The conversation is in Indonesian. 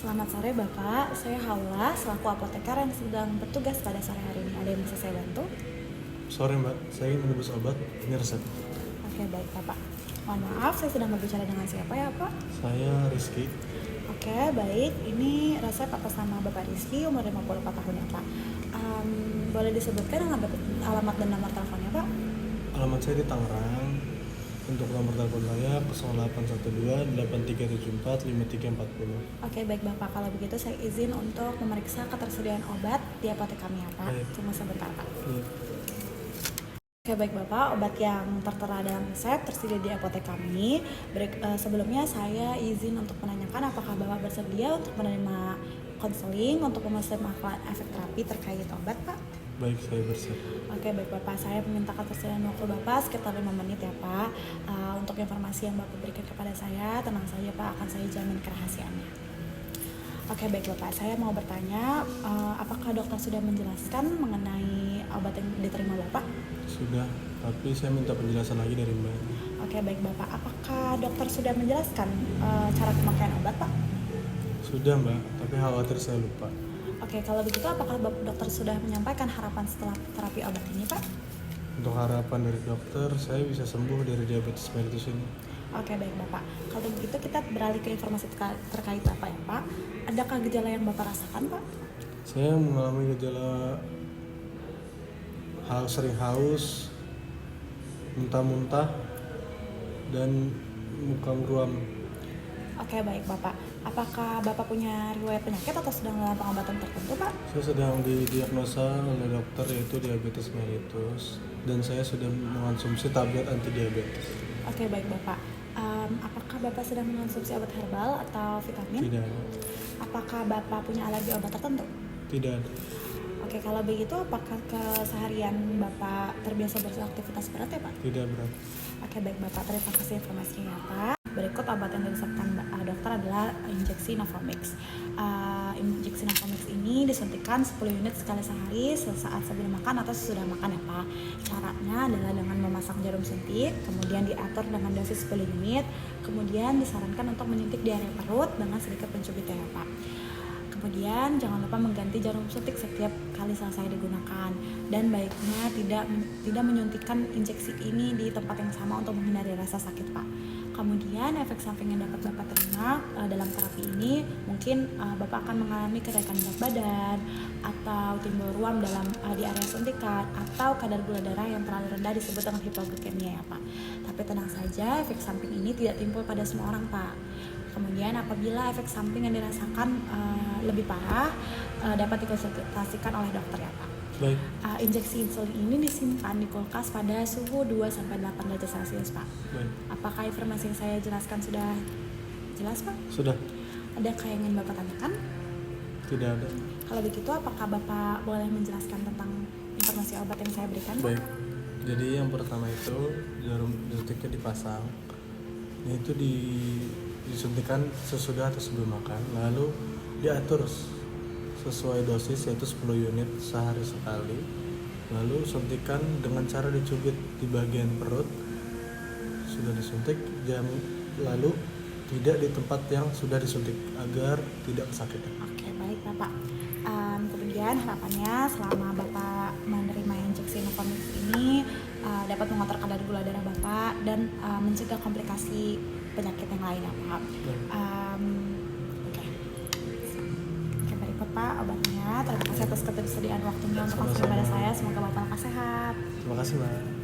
Selamat sore Bapak, saya Haula selaku apoteker yang sedang bertugas pada sore hari ini. Ada yang bisa saya bantu? Sore Mbak, saya ingin menebus obat. Ini resep. Oke baik Bapak. Mohon maaf, saya sedang berbicara dengan siapa ya Pak? Saya Rizky. Oke baik, ini resep atas nama Bapak Rizky, umur 54 tahun ya Pak. Boleh disebutkan alamat dan nomor teleponnya Pak? Alamat saya di Tangerang. Untuk nomor telepon saya 0812 8374 5340. Oke baik Bapak, kalau begitu saya izin untuk memeriksa ketersediaan obat di apotek kami ya Pak. Baik. Cuma sebentar Pak. Iya. Oke baik Bapak, obat yang tertera dalam resep tersedia di apotek kami. Sebelumnya saya izin untuk menanyakan apakah Bapak bersedia untuk menerima konseling untuk memastikan manfaat efek terapi terkait obat Pak? Baik, saya bersiap. Oke baik Bapak, saya meminta ketersediaan waktu Bapak sekitar 5 menit ya Pak. Untuk informasi yang Bapak berikan kepada saya, tenang saja Pak, akan saya jamin kerahasiaannya. Oke baik Bapak, saya mau bertanya, apakah dokter sudah menjelaskan mengenai obat yang diterima Bapak? Sudah, tapi saya minta penjelasan lagi dari Mbak. Oke baik Bapak, apakah dokter sudah menjelaskan cara pemakaian obat Pak? Sudah Mbak, tapi khawatir saya lupa. Oke, kalau begitu apakah dokter sudah menyampaikan harapan setelah terapi obat ini Pak? Untuk harapan dari dokter, saya bisa sembuh dari diabetes mellitus ini. Oke baik Bapak, kalau begitu kita beralih ke informasi terkait Bapak ya Pak. Adakah gejala yang Bapak rasakan Pak? Saya mengalami gejala sering haus, muntah-muntah, dan muka muram. Oke baik Bapak, apakah Bapak punya riwayat penyakit atau sedang dalam pengobatan tertentu Pak? Saya sedang didiagnosa oleh dokter yaitu diabetes mellitus dan saya sudah mengonsumsi tablet anti diabetes. Oke baik Bapak, apakah Bapak sedang mengonsumsi obat herbal atau vitamin? Tidak ada. Apakah Bapak punya alergi obat tertentu? Tidak ada. Oke, kalau begitu apakah keseharian Bapak terbiasa beraktivitas berat ya Pak? Tidak berat. Oke baik Bapak, terima kasih informasinya ya Pak. Berikut obat yang diresepkan dokter adalah injeksi Novomix. Injeksi Novomix ini disuntikan 10 unit sekali sehari sesaat sebelum makan atau sesudah makan ya Pak. Caranya adalah dengan memasang jarum suntik, kemudian diatur dengan dosis 10 unit, kemudian disarankan untuk menyuntik di area perut dengan sedikit pencubitnya ya Pak. Kemudian jangan lupa mengganti jarum suntik setiap kali selesai digunakan, dan baiknya tidak menyuntikkan injeksi ini di tempat yang sama untuk menghindari rasa sakit Pak. Kemudian efek samping yang dapat Bapak terima dalam terapi ini mungkin Bapak akan mengalami kenaikan berat badan atau timbul ruam di area suntikan atau kadar gula darah yang terlalu rendah disebut dengan hipoglikemia ya Pak. Tapi tenang saja, efek samping ini tidak timbul pada semua orang Pak. Kemudian apabila efek samping yang dirasakan lebih parah dapat dikonsultasikan oleh dokter ya Pak. Baik. Injeksi insulin ini disimpan di kulkas pada suhu 2-8 derajat Celcius Pak. Baik. Apakah informasi yang saya jelaskan sudah jelas Pak? Sudah. Adakah yang ingin Bapak tanyakan? Tidak ada. Kalau begitu apakah Bapak boleh menjelaskan tentang informasi obat yang saya berikan Pak? Baik. Jadi yang pertama itu jarum suntiknya dipasang. Itu disuntikan sesudah atau sebelum makan, lalu diatur sesuai dosis yaitu 10 unit sehari sekali, lalu suntikan dengan cara dicubit di bagian perut. Sudah disuntik lalu tidak di tempat yang sudah disuntik agar tidak kesakitan. Oke baik Bapak. Kemudian harapannya selama Bapak menerima injeksi Novomix ini dapat mengatur kadar gula darah Bapak dan mencegah komplikasi penyakit yang lain ya Pak. Oke berikut Pak obatnya. Terima kasih atas ketersediaan waktunya untuk konsultasi pada saya. Semoga Bapak lekas sehat. Terima kasih Mbak.